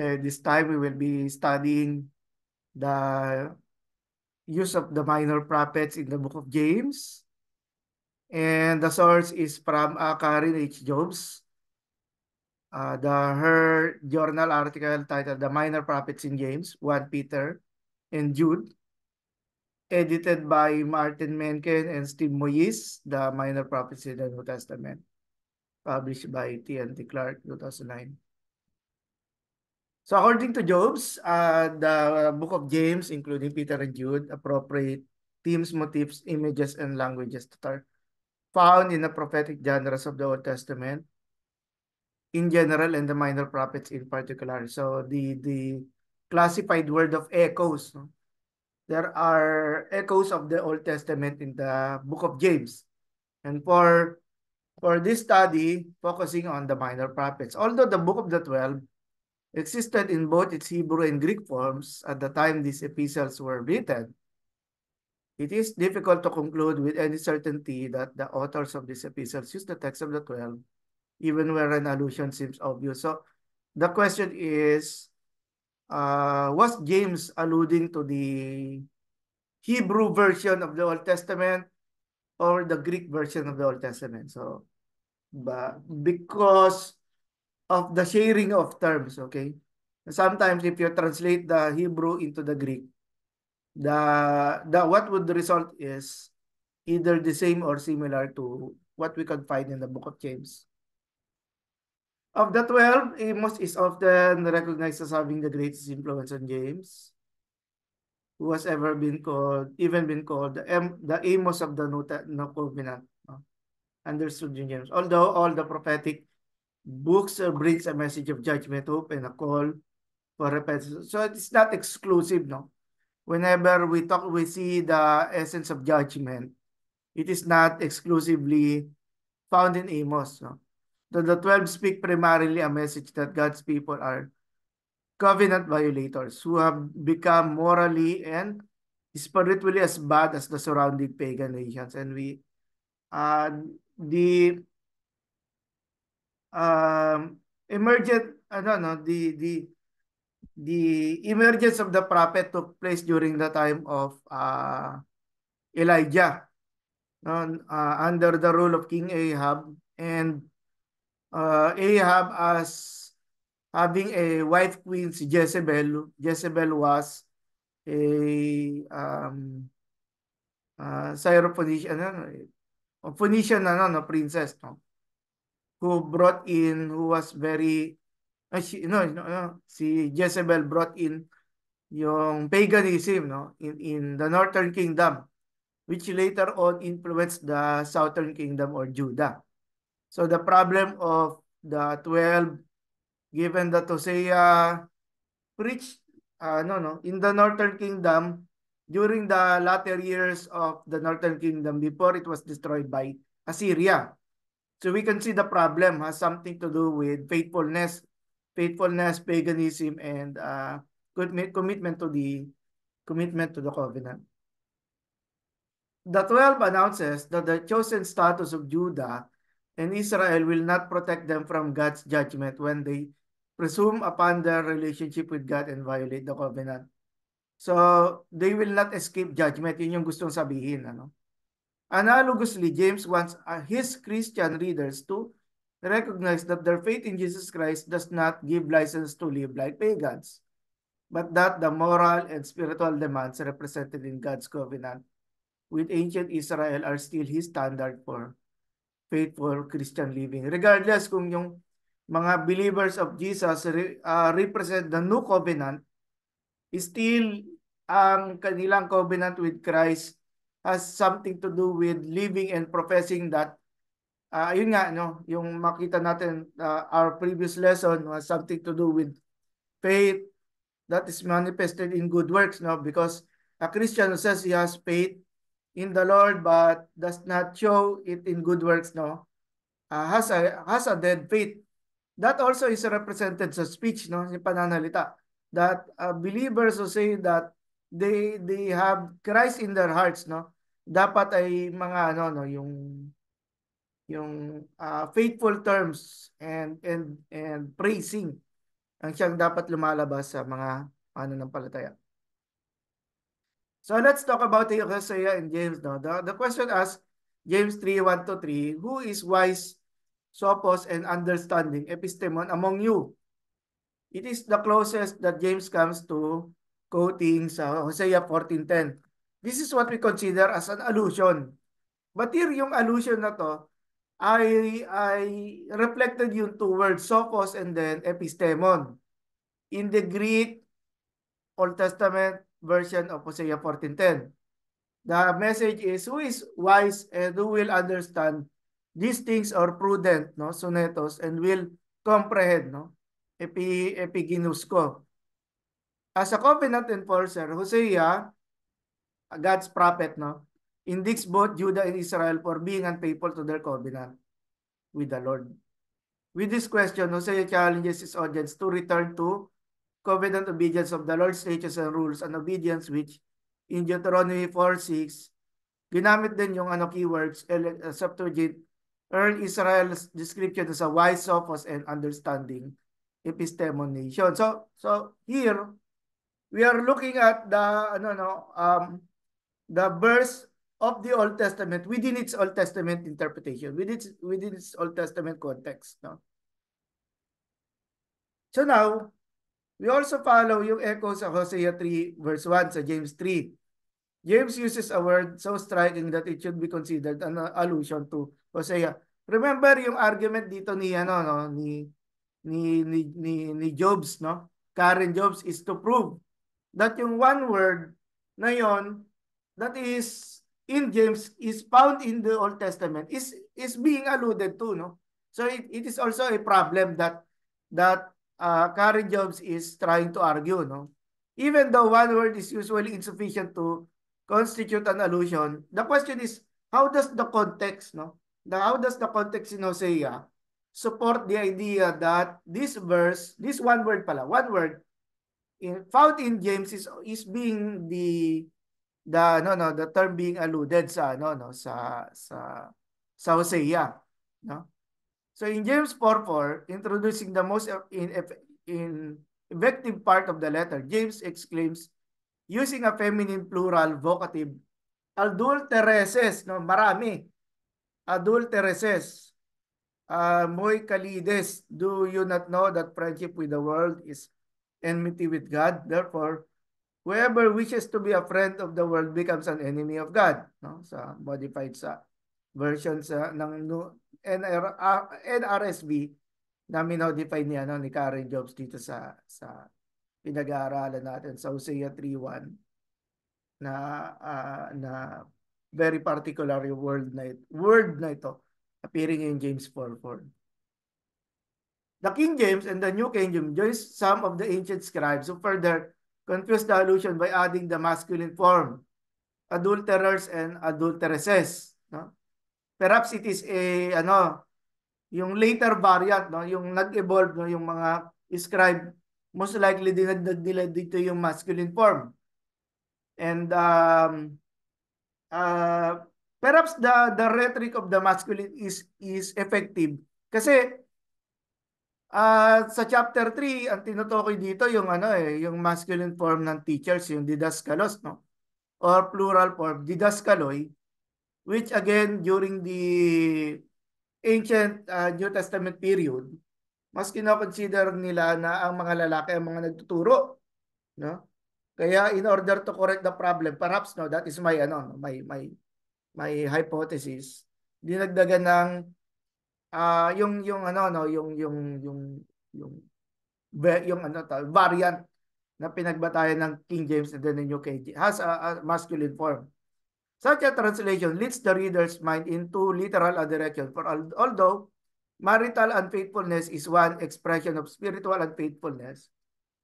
This time we will be studying the use of the minor prophets in the book of James. And the source is from Karen H. Jobs. Her journal article titled The Minor Prophets in James, 1 Peter and Jude, edited by Martin Mencken and Steve Moyes, The Minor Prophets in the New Testament, published by T&T Clark, 2009. So according to Jobs, the book of James, including Peter and Jude, appropriate themes, motifs, images, and languages that are found in the prophetic genres of the Old Testament in general and the minor prophets in particular. So the classified word of echoes. No? There are echoes of the Old Testament in the book of James. And for this study, focusing on the minor prophets. Although the book of the 12 existed in both its Hebrew and Greek forms at the time these epistles were written, it is difficult to conclude with any certainty that the authors of these epistles used the text of the 12, even where an allusion seems obvious. So the question is, was James alluding to the Hebrew version of the Old Testament or the Greek version of the Old Testament? So, because of the sharing of terms, okay? Sometimes if you translate the Hebrew into the Greek, the what would the result is either the same or similar to what we can find in the book of James. Of the 12, Amos is often recognized as having the greatest influence on James, who has ever been called, even been called the Amos of the New Covenant, understood in James. Although all the prophetic books brings a message of judgment, hope, and a call for repentance. So it's not exclusive, no? Whenever we see the essence of judgment, it is not exclusively found in Amos, no? The 12 speak primarily a message that God's people are covenant violators who have become morally and spiritually as bad as the surrounding pagan nations. And the emergent, the emergence of the prophet took place during the time of Elijah, under the rule of King Ahab, and Ahab as having a wife queen, si Jezebel. Jezebel was a Syrophoenician, Phoenician princess, no? Who was very, si Jezebel brought in yung paganism, no, in the northern kingdom, which later on influenced the southern kingdom or Judah. So the problem of the 12, given that Hosea preached in the northern kingdom during the latter years of the northern kingdom before it was destroyed by Assyria. So we can see the problem has something to do with faithfulness, paganism, and commitment to the covenant. The 12 announces that the chosen status of Judah and Israel will not protect them from God's judgment when they presume upon their relationship with God and violate the covenant. So, they will not escape judgment. Yun yung gustong sabihin. Analogously, James wants his Christian readers to recognize that their faith in Jesus Christ does not give license to live like pagans, but that the moral and spiritual demands represented in God's covenant with ancient Israel are still his standard for faithful Christian living. Regardless kung yung mga believers of Jesus represent the new covenant, still ang kanilang covenant with Christ has something to do with living and professing that yun nga, no, yung makita natin our previous lesson has something to do with faith that is manifested in good works, no, because a Christian who says he has faith in the Lord but does not show it in good works, no, has a dead faith. That also is represented sa speech, no, yung pananalita, that believers who say that they have Christ in their hearts, no, dapat ay mga yung faithful terms and praising ang siyang dapat lumalabas sa mga mananampalataya. So let's talk about Hosea and James. No? The question asks, James 3:1-3, who is wise, sophos, and understanding epistemon among you? It is the closest that James comes to quoting sa Hosea 14:10. This is what we consider as an allusion. But here, yung allusion na to, I reflected yung two words, sophos and then epistemon. In the Greek Old Testament version of Hosea 14:10. The message is, who is wise and who will understand these things are prudent, no, sonetos, and will comprehend, no, epiginusko. As a covenant enforcer, Hosea, God's prophet, no, indicts both Judah and Israel for being unfaithful to their covenant with the Lord. With this question, Hosea challenges his audience to return to covenant obedience of the Lord's statutes and rules and obedience which in Deuteronomy 4:6 ginamit din yung keywords Septuagint earned Israel's description as a wise, sophos, and understanding epistemon nation. So here we are looking at the verse of the Old Testament within its Old Testament interpretation, within its Old Testament context, no? So now we also follow yung echo sa Hosea 3:1 sa James 3. James uses a word so striking that it should be considered an allusion to Hosea. Remember yung argument dito ni Jobs, no? Karen Jobs is to prove that yung one word na yon that is in James is found in the Old Testament is being alluded to, no? So it is also a problem that Karen Jobs is trying to argue, no? Even though one word is usually insufficient to constitute an allusion, the question is how does the context, no? How does the context in Hosea support the idea that this verse, this one word, found in James is being the term being alluded sa sa Hosea, no? So in James 4:4, introducing the most in effective part of the letter, James exclaims, using a feminine plural vocative, adulteresses, no, marami, adulteresses, muy kalides, do you not know that friendship with the world is enmity with God? Therefore, whoever wishes to be a friend of the world becomes an enemy of God, no? Sa modified sa version sa ng NRSV na minodify ni Karen Jobs dito sa pinag-aaralan natin sa Hosea 3:1 na very particular yung word na ito appearing in James 4:4. The King James and the New King James joins some of the ancient scribes who further confuse the allusion by adding the masculine form, adulterers and adulteresses, no? Perhaps it is yung later variant, no, yung nag-evolve, no, yung mga scribe, most likely dinagdag nila dito yung masculine form. And perhaps the rhetoric of the masculine is effective kasi sa chapter 3 ang tinutukoy dito yung yung masculine form ng teachers, yung didaskalos, no, or plural form didaskaloi, which again during the ancient New Testament period mas kinoconsider nila na ang mga lalaki ang mga nagtuturo, no? Kaya in order to correct the problem, perhaps, no, that is my my hypothesis, dinagdagan ng yung variant na pinagbatayan ng King James and then the New King James has a masculine form. Such a translation leads the reader's mind into literal direction. For although marital unfaithfulness is one expression of spiritual unfaithfulness,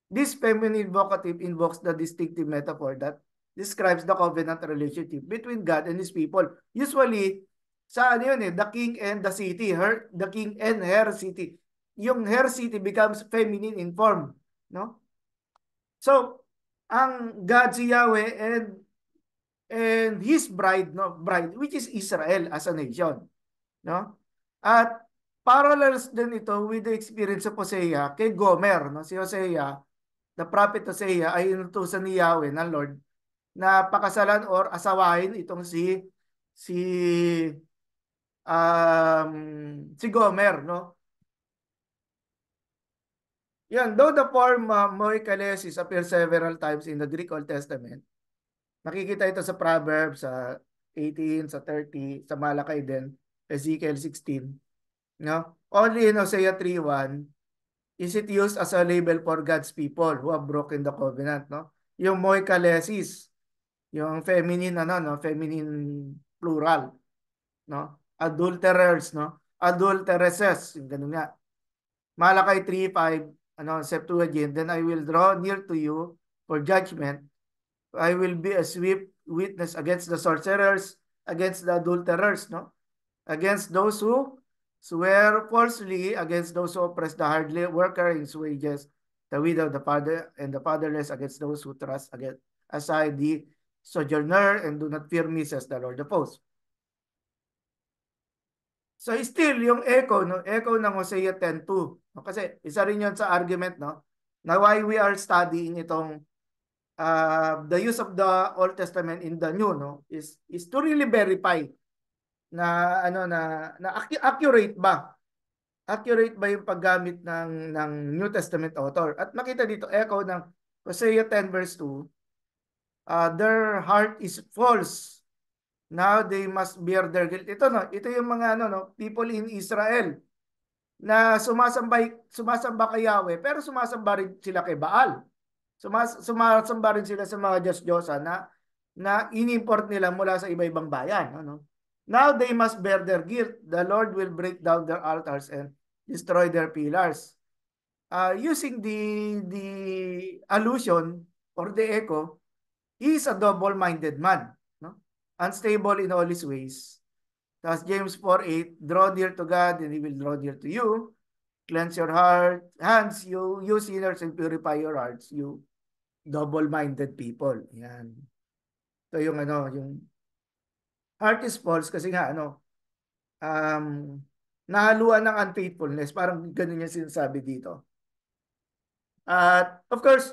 this feminine vocative invokes the distinctive metaphor that describes the covenant relationship between God and His people. Usually, sa the king and the city, the king and her city. Yung her city becomes feminine in form, no? So, ang God si Yahweh and His bride, no, bride, which is Israel as a nation, no? At parallels din ito with the experience of Hosea kay Gomer, no? Si Hosea, the prophet Hosea ay inutusan ni Yahweh ng Lord na pakasalan or asawahin itong si si Gomer, no? Yan, though the form moikalesis appears several times in the Greek Old Testament, nakikita ito sa Proverbs, sa 18, sa 30, sa Malakay din, Ezekiel 16, no? Only in Hosea 3:1 is it used as a label for God's people who have broken the covenant, no? Yung moikalesis, yung feminine ano, no, feminine plural, no? Adulterers, no? Adulteresses, yung ganun nga. Malakay 3:5, ano, Septuagint, then I will draw near to you for judgment. I will be a swift witness against the sorcerers, against the adulterers, no? Against those who swear falsely, against those who oppress the hardly worker in his wages, the widow, the father, and the fatherless, against those who trust against aside the sojourner and do not fear me, says the Lord of hosts. So still, yung echo, no? Echo ng Hosea 10:2. No? Kasi isa rin yun sa argument, no? Na why we are studying itong the use of the Old Testament in the New, no? Is to really verify na ano na accurate ba? Accurate ba yung paggamit ng New Testament author? At makita dito, echo ng Hosea 10 verse 2, their heart is false. Now they must bear their guilt. Ito no, ito yung mga ano no, people in Israel na sumasamba kay Yahweh pero sumasamba rin sila kay Baal. Sumasamba rin sila sa mga Diyos-Diyosa na inimport nila mula sa iba-ibang bayan, ano? Now they must bear their guilt. The Lord will break down their altars and destroy their pillars. Using the allusion or the echo, he is a double-minded man, no? Unstable in all his ways. Thus James 4:8, draw near to God and he will draw near to you. Cleanse your hands, you sinners, and purify your hearts, you double-minded people. Yan. Ito yung ano, yung heart is false kasi nga ano, nahaluan ng unfaithfulness. Parang ganun yung sinasabi dito. At of course,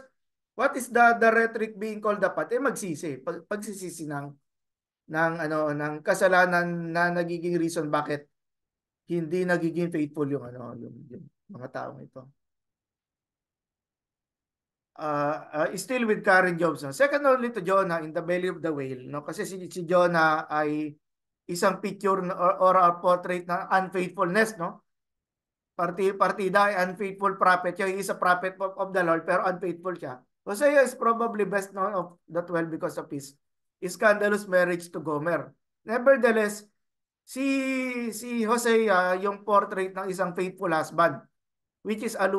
what is the rhetoric being called dapat? Magsisi. Pagsisisi ng kasalanan na nagiging reason bakit hindi nagiging faithful yung yung mga taong ito. Still with Karen Jobson. Second only to Jonah in the belly of the whale, no? Kasi si Jonah ay isang picture or a portrait ng unfaithfulness, no? Partida ay unfaithful prophet. Siya is a prophet of the Lord pero unfaithful siya. Hosea is probably best known of the 12 because of his scandalous marriage to Gomer. Nevertheless, si Hosea yung portrait ng isang faithful husband, which is an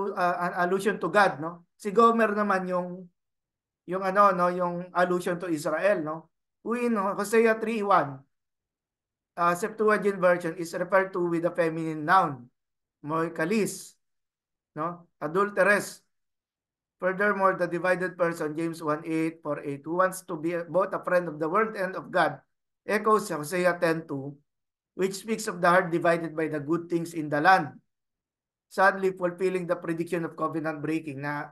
allusion to God, no? Si Gomer naman yung ano no, yung allusion to Israel, no? In Hosea 3:1, Septuagint version is referred to with a feminine noun, moikalis, no? Adulteress. Furthermore, the divided person, James 1:8, 4:8, who wants to be both a friend of the world and of God, echoes Hosea 10:2, which speaks of the heart divided by the good things in the land, sadly fulfilling the prediction of covenant breaking na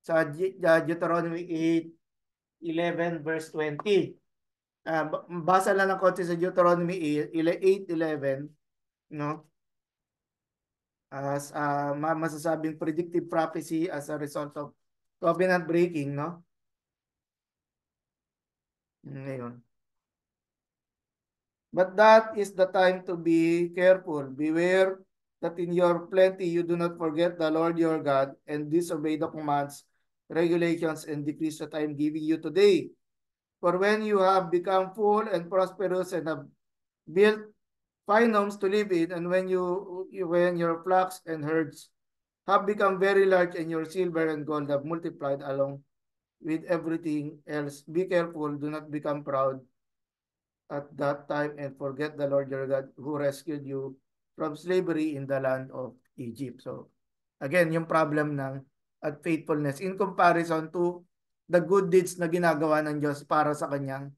sa Deuteronomy 8:11 verse 20. Basa lang ng konti sa Deuteronomy 8:11, no? As masasabing predictive prophecy as a result of covenant breaking, no? Ngayon. But that is the time to be careful. Beware that in your plenty you do not forget the Lord your God and disobey the commands, regulations, and decrees that I am giving you today. For when you have become full and prosperous and have built fine homes to live in, and when your flocks and herds have become very large and your silver and gold have multiplied along with everything else, be careful, do not become proud at that time and forget the Lord your God who rescued you from slavery in the land of Egypt. So, again, yung problem ng faithfulness in comparison to the good deeds na ginagawa ng Diyos para sa kanyang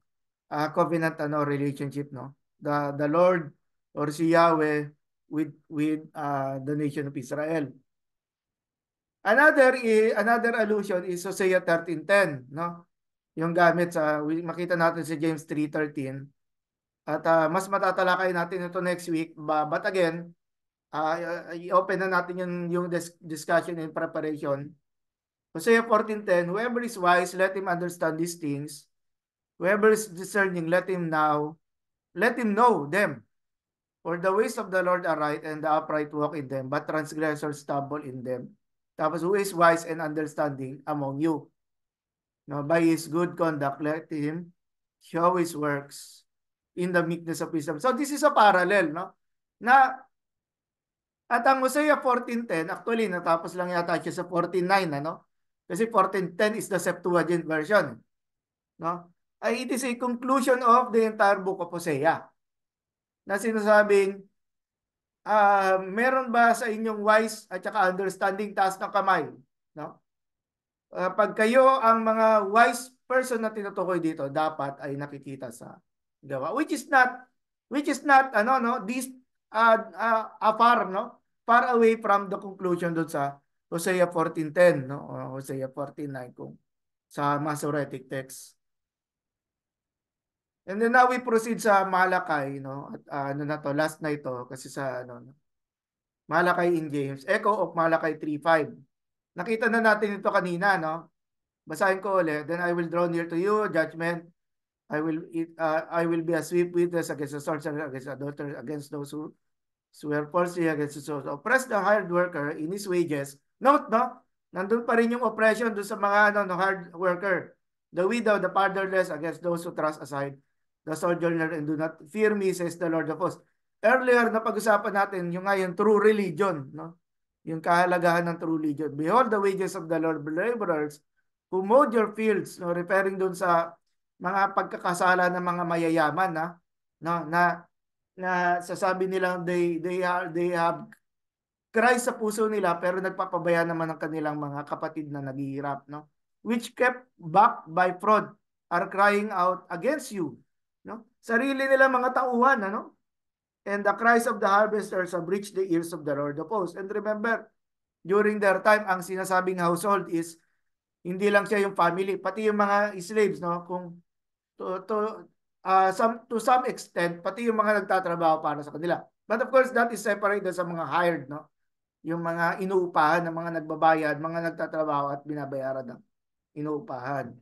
covenant relationship, no? The Lord or si Yahweh the nation of Israel. Another allusion is Hosea 13:10, no? Yung gamit sa makita natin si James 3:13 at mas matatalakay natin ito next week, but again, i-open na natin yung discussion in preparation. Hosea 14:10, whoever is wise, let him understand these things. Whoever is discerning, let him know them. For the ways of the Lord are right, and the upright walk in them, but transgressors stumble in them. Tapos, who is wise and understanding among you? No, by his good conduct, let him show his works in the meekness of wisdom. So, this is a parallel, no? At ang Hosea 14:10, actually, natapos lang yata siya sa 14:9, ano? Kasi 14:10 is the Septuagint version, no? It is a conclusion of the entire book of Hosea na sinasabing, meron ba sa inyong wise at saka understanding, taas ng kamay, no? Pag kayo ang mga wise person na tinutukoy dito, dapat ay nakikita sa gawa, which is not ano, no, this afar, no, far away from the conclusion doon sa Hosea 14:10, no, o Hosea 14:9 kung sa Masoretic text. And then now we proceed sa Malakay, no? At ano na to, last na ito kasi sa ano, Malakay in James, echo of Malakay 3:5. Nakita na natin ito kanina, no? Basahin ko ulit. Then I will draw near to you, judgment. I will be a sweet witness against the sorcerer, against the adulterers, against those who swear falsely, against those who oppress the hired worker in his wages. Note, no? Nandun pa rin yung oppression doon sa mga ano, no, hard worker. The widow, the fatherless, against those who thrust aside the sojourner and do not fear me, says the Lord of hosts. Earlier, na pag-usapan natin yung ngayon, true religion, no? Yung kahalagahan ng true religion. Behold the wages of the Lord, laborers who mowed your fields, no? Referring doon sa mga pagkakasala ng mga mayayaman, no? Na sasabi nilang they have Christ sa puso nila pero nagpapabaya naman ng kanilang mga kapatid na naghihirap, no? Which kept back by fraud are crying out against you, no? Sarili nila mga tauhan, ano? And the cries of the harvesters have reached the ears of the Lord of hosts. And remember, during their time, ang sinasabing household is hindi lang siya yung family, pati yung mga slaves, no? Kung to some extent, pati yung mga nagtatrabaho para sa kanila. But of course, that is separated sa mga hired, no? Yung mga inuupahan ng mga nagbabayad, mga nagtatrabaho at binabayaran ng inuupahan.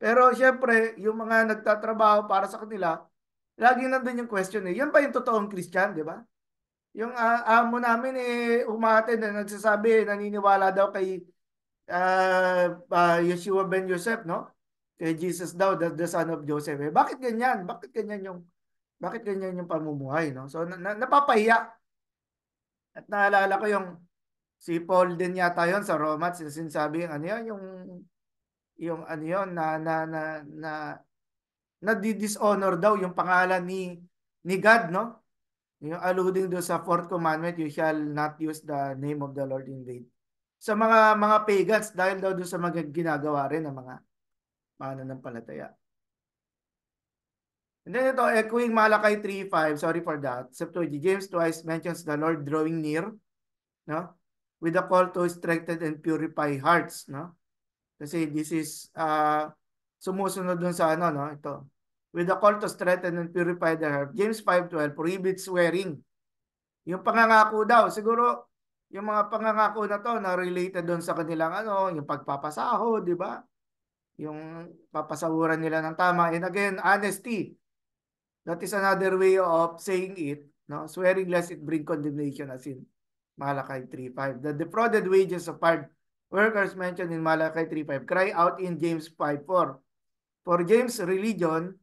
Pero syempre, yung mga nagtatrabaho para sa kanila, lagi nandun yung question eh. Yan ba yung totoong Christian, di ba? Yung amo namin umaten na nagsasabi, naniniwala daw kay Yeshua ben Joseph, no? Kay Jesus daw, the son of Joseph. Bakit ganyan? Bakit ganyan yung pamumuhay, no? So napapahiya. At naalala ko yung si Paul din yata yon sa Romans, sinasabi ano yun, yung ano yun na dishonor daw yung pangalan ni God, no? Yung alluding do sa fourth commandment, you shall not use the name of the Lord in vain. Sa mga pagans dahil daw doon sa mga ginagawa rin ng mga mananampalataya. And then ito, echoing Malakay 3:5, sorry for that. Septuagint, James twice mentions the Lord drawing near, no? With a call to strengthen and purify hearts, no? Kasi this is sumusunod dun sa ano, no? Ito. With a call to strengthen and purify their heart. James 5:12 prohibits swearing. Yung pangangako daw, siguro yung mga pangangako na to na related doon sa kanilang ano, yung pagpapasaho, di ba? Yung papasahuran nila ng tama. And again, honesty. That is another way of saying it, no? Swearing lest it bring condemnation, as in Malakay 3:5. The defrauded wages of hard workers mentioned in Malakay 3:5 cry out in James 5:4. For James' religion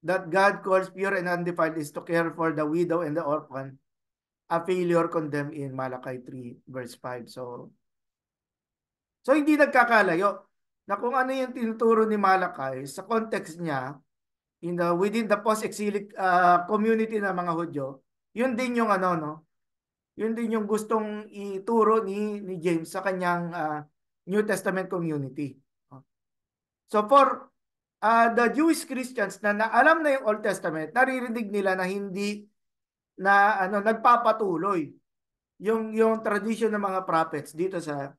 that God calls pure and undefiled is to care for the widow and the orphan, a failure condemned in Malakay 3:5. So hindi nagkakalayo na kung ano yung tinuturo ni Malakay sa context niya within the post-exilic community ng mga Hudyo, yun din yung ano, no? Yun din yung gustong ituro ni James sa kanyang New Testament community. So for the Jewish Christians na alam na yung Old Testament, naririnig nila na hindi na ano nagpapatuloy yung tradition ng mga prophets dito sa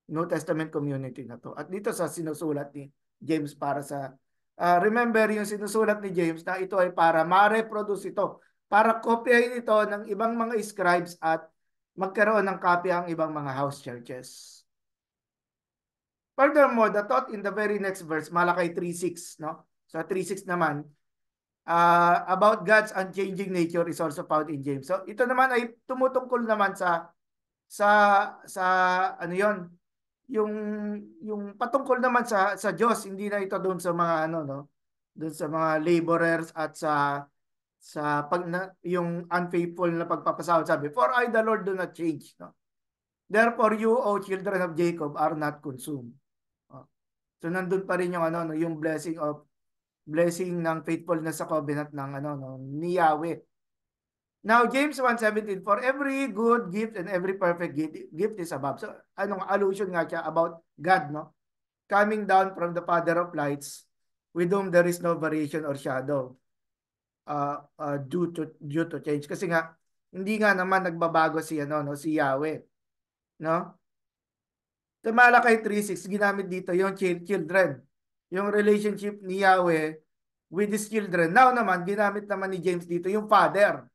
New Testament community na to. At dito sa sinusulat ni James para sa remember yung sinusulat ni James na ito ay para ma-reproduce ito, para kopyahin ito ng ibang mga scribes at magkaroon ng copy ang ibang mga house churches. Furthermore, the thought in the very next verse, Malakay 3:6, no? So 3:6 naman, about God's unchanging nature is also found in James. So ito naman ay tumutungkol naman sa sa ano 'yon, yung yung patungkol naman sa Diyos, hindi na ito doon sa mga ano no, doon sa mga laborers at sa pag na, yung unfaithful na pagpapasahod sabi, for I the Lord do not change, no? Therefore you O children of Jacob are not consumed. So nandun pa rin yung ano no, yung blessing ng faithfulness sa covenant ng ano no, ni Yahweh. Now James 1:17, for every good gift and every perfect gift is above. So anong allusion nga siya about God, no? Coming down from the Father of lights, with whom there is no variation or shadow due to change. Kasi nga hindi nga naman nagbabago si ano no, si Yahweh, no? Sa Malakay 3:6 ginamit dito yung children, yung relationship ni Yahweh with his children. Now naman ginamit naman ni James dito yung father,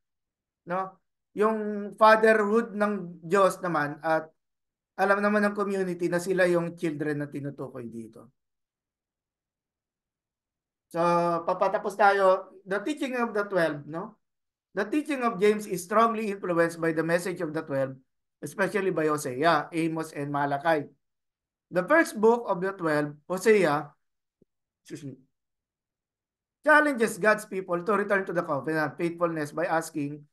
no? Yung fatherhood ng Diyos naman, at alam naman ng community na sila yung children na tinutukoy dito. So, papatapos tayo. The teaching of the 12, no? The teaching of James is strongly influenced by the message of the 12, especially by Hosea, Amos, and Malachi. The first book of the 12, Hosea, challenges God's people to return to the covenant faithfulness by asking,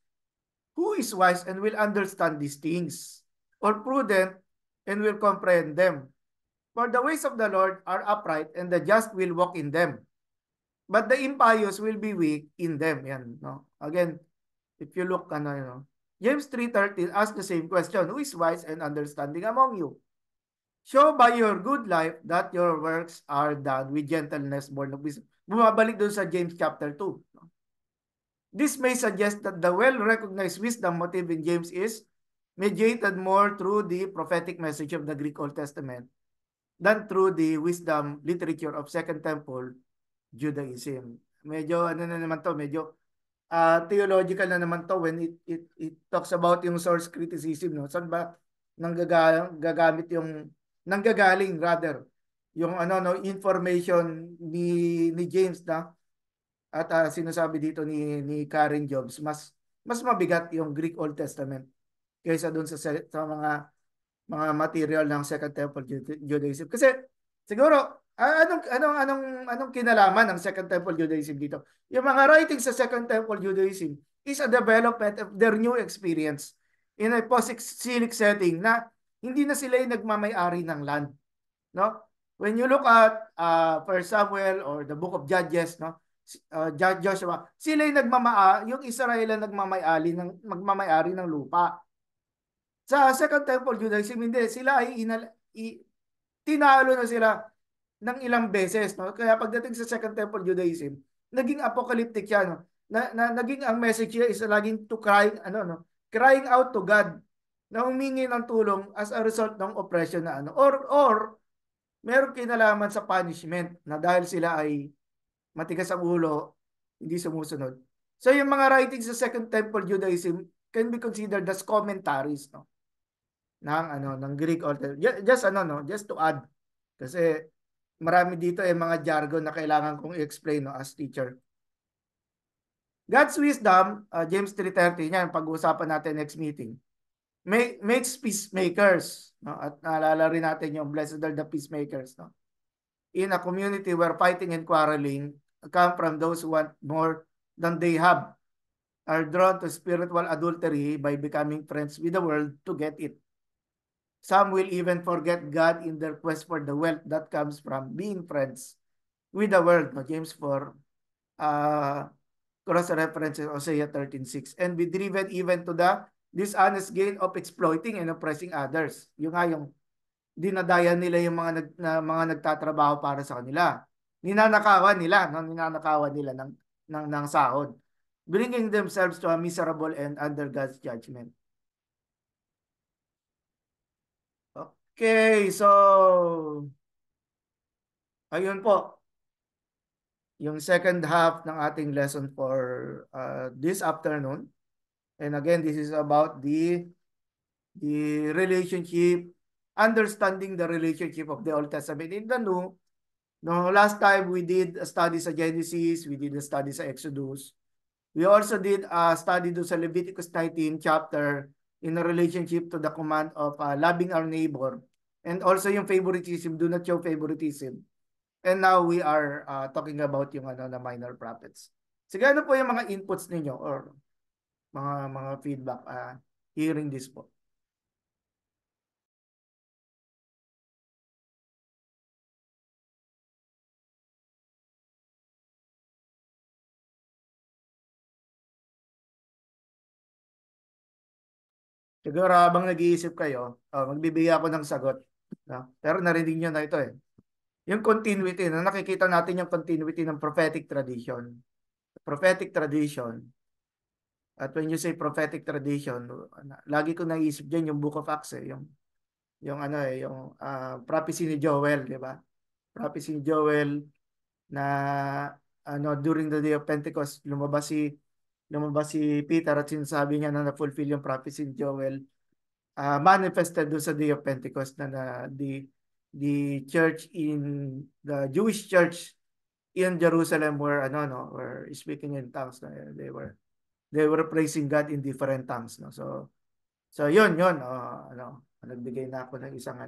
who is wise and will understand these things, or prudent and will comprehend them? For the ways of the Lord are upright, and the just will walk in them. But the impious will be weak in them. Yan, no? Again, if you look, ano, you know, James 3:13 asks the same question, who is wise and understanding among you? Show by your good life that your works are done with gentleness, born of wisdom. Bumabalik doon sa James chapter 2. No? This may suggest that the well-recognized wisdom motive in James is mediated more through the prophetic message of the Greek Old Testament than through the wisdom literature of Second Temple Judaism. Medyo ano na naman to, medyo theological na naman to when it talks about yung source criticism, no? Saan ba gagamit yung nanggagaling rather yung ano no information ni James na at sinasabi dito ni Karen Jobs, mas mabigat yung Greek Old Testament kaysa doon sa mga material ng Second Temple Judaism. Kasi siguro anong kinalaman ng Second Temple Judaism dito? Yung mga writings sa Second Temple Judaism is a development of their new experience in a post-exilic setting na hindi na sila yung nagmamay-ari ng land, no? When you look at First Samuel or the Book of Judges, no? Joshua, sila yung yung Israel ang magmamay-ari ng lupa. Sa Second Temple Judaism, hindi. Sila ay tinalo na sila ng ilang beses. No? Kaya pagdating sa Second Temple Judaism, naging apocalyptic siya. No? Naging ang message niya is laging to crying out to God na humingi ng tulong as a result ng oppression na ano. Or meron kinalaman sa punishment na dahil sila ay matigas ang ulo, hindi sumusunod. So yung mga writings sa Second Temple Judaism can be considered as commentaries, no? ng Greek Old. Just to add, kasi marami dito mga jargon na kailangan kong i-explain, no, as teacher. God's wisdom, James 3:30, yan pag-uusapan natin next meeting, makes peacemakers, no? At naalala rin natin yung blessed are the peacemakers, no? In a community where fighting and quarreling come from those who want more than they have, are drawn to spiritual adultery by becoming friends with the world to get it. Some will even forget God in their quest for the wealth that comes from being friends with the world. No? James 4, cross-references Hosea 13:6. And be driven even to the dishonest gain of exploiting and oppressing others. Yung nga yung dinadaya nila yung mga nagtatrabaho para sa kanila. Ninanakawan nila ng sahod. bringing themselves to a miserable end under God's judgment. Okay, so ayun po, yung second half ng ating lesson for this afternoon. And again, this is about the relationship, understanding the relationship of the Old Testament in the New. No, last time we did a study sa Genesis, we did a study sa Exodus. We also did a study do sa Leviticus 19 chapter in a relationship to the command of loving our neighbor. And also yung favoritism, do not show favoritism. And now we are talking about yung na minor prophets. Sige, ano po yung mga inputs ninyo or mga feedback hearing this po? Siguro habang nag-iisip kayo, magbibigay ako ng sagot. No? Pero narinig nyo na ito eh. Yung continuity, na nakikita natin yung continuity ng prophetic tradition. Prophetic tradition. At when you say prophetic tradition, lagi ko naisip dyan yung Book of Acts eh. Yung prophecy ni Joel, di ba? Prophecy ni Joel na during the day of Pentecost, lumabas si Peter at sinasabi niya na na-fulfill yung prophecy ni Joel, manifested doon sa day of Pentecost na the church in the Jewish church in Jerusalem were speaking in tongues. They were praising God in different tongues. No? So yun nagbigay na ako ng isang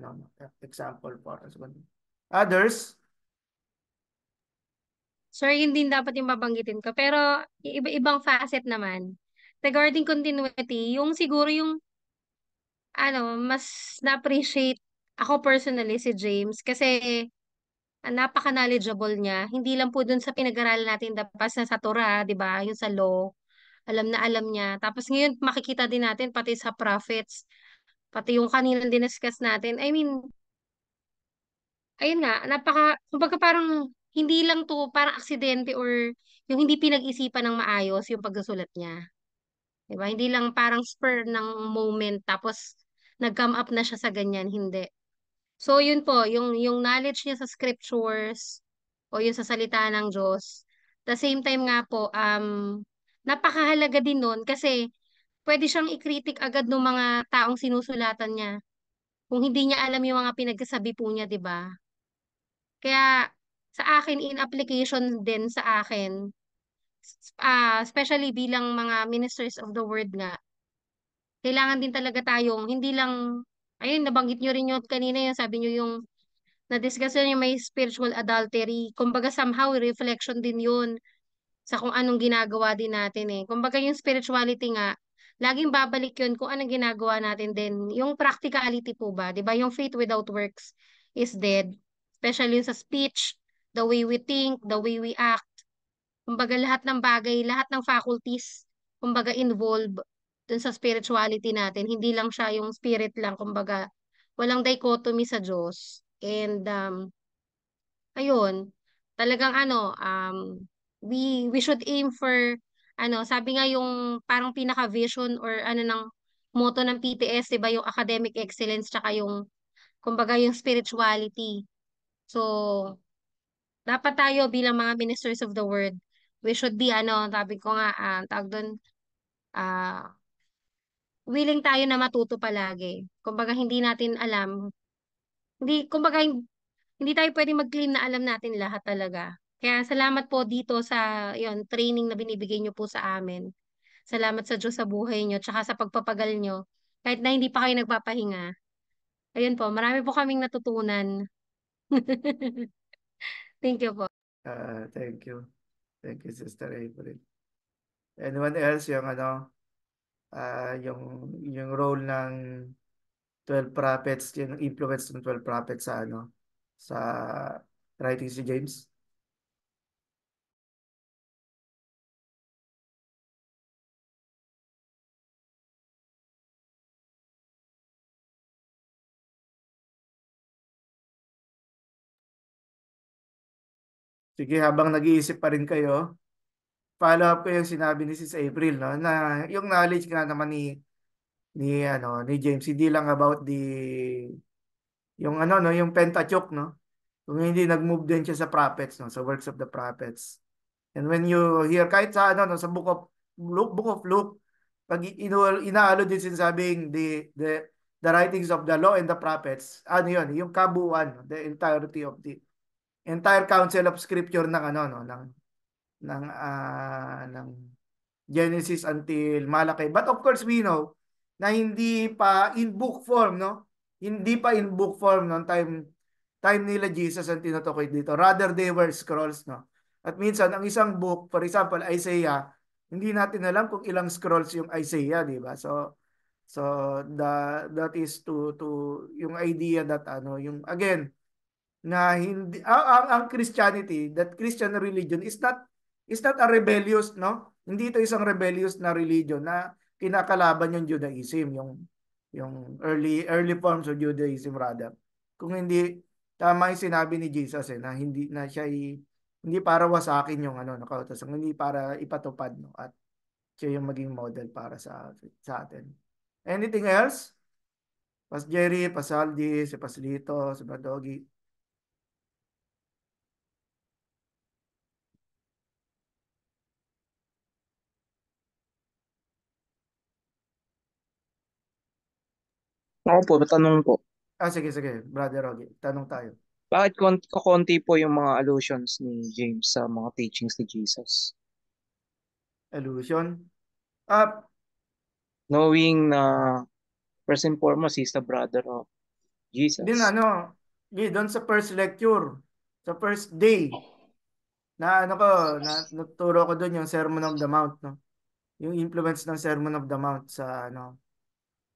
example for us. Others. Sorry, yun din dapat yung babanggitin ko. Pero iba-ibang facet naman. Regarding continuity, yung siguro yung mas na-appreciate ako personally si James kasi napaka-knowledgeable niya. Hindi lang po dun sa pinag-aralan natin dapas na sa Torah, 'di ba? Yung sa law, alam na alam niya. Tapos ngayon makikita din natin pati sa prophets, pati yung kanina diniscuss natin. I mean, ayun nga, kumbaga parang hindi lang to parang aksidente or yung hindi pinag-isipan ng maayos yung pagsusulat niya. 'Di ba? Hindi lang parang spur ng moment tapos nag-come up na siya sa ganyan, hindi. So yun po, yung knowledge niya sa scriptures o yung sa salita ng Diyos. The same time nga po, napakahalaga din nun kasi pwede siyang i-critic agad ng mga taong sinusulatan niya. Kung hindi niya alam yung mga pinagsasabi po niya, 'di ba? Kaya sa akin, in application din sa akin, especially bilang mga ministers of the word nga, kailangan din talaga tayong, hindi lang, ayun, nabanggit nyo rin yun kanina yung sabi nyo yung, na-discuss yun yung may spiritual adultery. Kumbaga somehow, reflection din yun sa kung anong ginagawa din natin eh. Kumbaga yung spirituality nga, laging babalik yun kung anong ginagawa natin din. Yung practicality po ba, di ba? Yung faith without works is dead. Especially yung sa speech, the way we think, the way we act. Kumbaga lahat ng bagay, lahat ng faculties, kumbaga involved dun sa spirituality natin. Hindi lang siya yung spirit lang, kumbaga walang dichotomy sa Diyos. And ayun, talagang we should aim for sabi nga yung parang pinaka-vision or ng motto ng PTS, 'di ba, yung academic excellence tsaka yung kumbaga yung spirituality. So, dapat tayo bilang mga ministers of the word, we should be sabi ko nga tawag doon, ah willing tayo na matuto palagi. Kumbaga hindi natin alam, kumbaga hindi tayo pwedeng mag-claim na alam natin lahat talaga. Kaya salamat po dito sa yon training na binibigay niyo po sa amin. Salamat sa Diyos sa buhay niyo tsaka sa pagpapagal niyo. Kahit na hindi pa kayo nagpapahinga. Ayun po, marami po kaming natutunan. Thank you po. Thank you. Thank you, Sister April. Anyone else yung role ng 12 prophets, yung influence ng 12 prophets sa writing si James? Sige, habang nag-iisip pa rin kayo, follow up ko yung sinabi ni Sis April, no, na yung knowledge nga naman ni James, hindi lang about yung ano, no, yung Pentateuch, no, kung hindi nag-move din siya sa prophets, no, sa works of the prophets. And when you hear kahit sa ano, no, sa book of Luke, pag inaalo din sinasabing the writings of the law and the prophets, ano yun, yung kabuuan, the entirety of the entire council of scripture ng ano, no, ng Genesis until Malakay. But of course we know na hindi pa in book form, no? Hindi pa in book form noong time nila Jesus ang tinutukoy dito. Rather they were scrolls, no? At minsan ang isang book, for example, Isaiah, hindi natin alam kung ilang scrolls yung Isaiah, di ba? So that is to yung idea that ano, yung again na hindi ang Christianity, that Christian religion is not a rebellious, no? Hindi ito isang rebellious na religion na kinakalaban yung Judaism, yung early forms of Judaism rather. Kung hindi tama yung sinabi ni Jesus na hindi na siya hindi para wasakin yung ano nakautosan, hindi para ipatupad, no, at siya yung maging model para sa atin. Anything else? Pas Jerry, Pasaldi, si Paslito, si Badogi. Ako po, tanong po. Sige, sige, Brother Rogi. Tanong tayo. Bakit kakonti po yung mga allusions ni James sa mga teachings ni Jesus? Illusion. Ah, Knowing na first and foremost, he's the brother of din Jesus. ano, doon sa first lecture, sa first day, na ano ko, nagturo ko doon yung Sermon of the Mount, no? Yung influence ng Sermon of the Mount sa ano,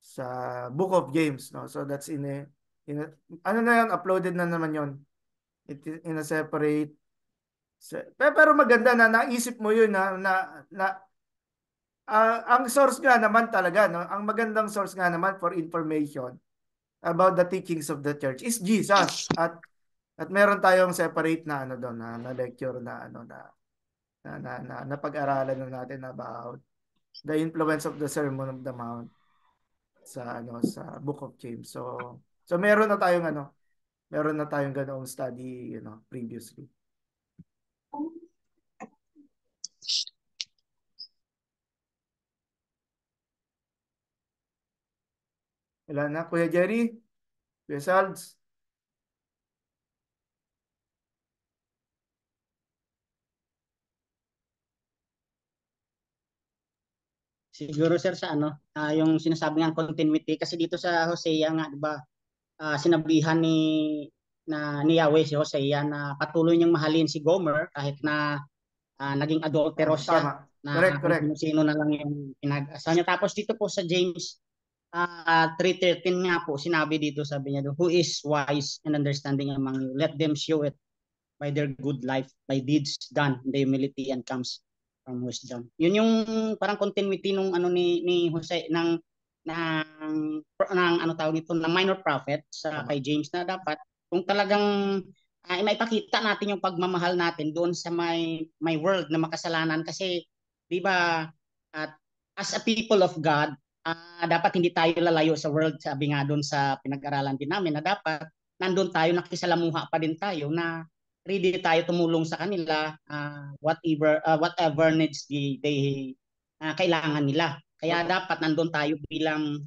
sa Book of James, no? So that's in a ano na yan, uploaded na naman yon. It is in a separate pero maganda na naisip mo yun na ang source nga naman talaga, no? Ang magandang source nga naman for information about the teachings of the church is Jesus, at meron tayong separate na ano doon na lecture na ano na pag-aralan na natin about the influence of the Sermon of the Mount sa ano sa Book of James. So meron na tayong ganoong study, previously. Wala na, Kuya Jerry, Kuya Salds. Siguro sir sa ano, yung sinasabi ng continuity kasi dito sa Hosea nga 'di ba, sinabihan ni Yahweh si Hosea na patuloy niyang mahalin si Gomer kahit na naging adulterous siya, Tama. na Correct, kung correct. sino na lang yung pinag-asawa niya. Tapos dito po sa James 3:13 nga po sinabi dito, sabi niya doon, who is wise and understanding among you, let them show it by their good life, by deeds done in the humility and comes from wisdom. Yun yung parang continuity nung ano ni Jose ng ano tawag nito, ng minor prophet sa Tama. kay James, na dapat kung talagang maipakita natin yung pagmamahal natin doon sa may world na makasalanan, kasi 'di ba, at as a people of God, dapat hindi tayo lalayo sa world. Sabi nga doon sa pinag-aralan din namin na dapat nandun tayo, nakisalamuha pa din tayo, na ready tayo tumulong sa kanila, whatever needs they kailangan nila. Kaya Opo. dapat nandun tayo bilang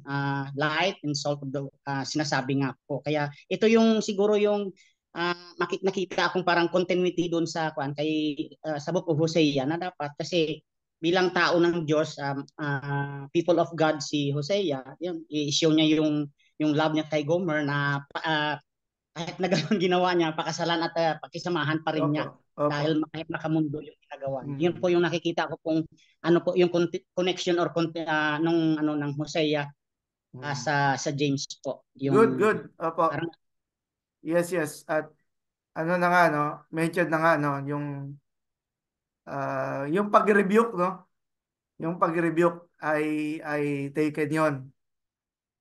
light and salt of the sinasabi nga po. Kaya ito yung siguro yung nakita akong parang continuity doon sa sa Book of Hosea, na dapat kasi bilang tao ng Diyos, people of God si Hosea, yun, i-show niya yung love niya kay Gomer, na kahit na gano'n ginawa niya, pakasalan at pakisamahan pa rin Opo. niya Opo. dahil kahit nakamundo yung ginagawa niya. Yun po Mm. yung nakikita ko pong ano po yung connection or nung ano ng Hosea Mm. sa James po. Good, Yung good. Opo. parang Yes, yes. At ano na nga, no? Mention na nga, no? Yung pag-rebuke, no? Yung pag-rebuke ay taken yon.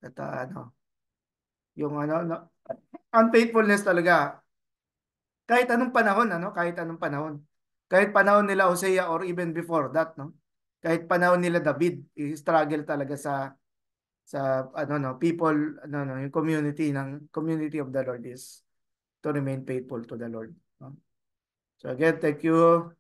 At ano, yung ano, no? Unfaithfulness talaga. Kahit anong panahon, ano? Kahit anong panahon. kahit panahon nila Hosea or even before that, no? Kahit panahon nila David, i-struggle talaga sa people, yung community of the Lord is to remain faithful to the Lord. No? So again, thank you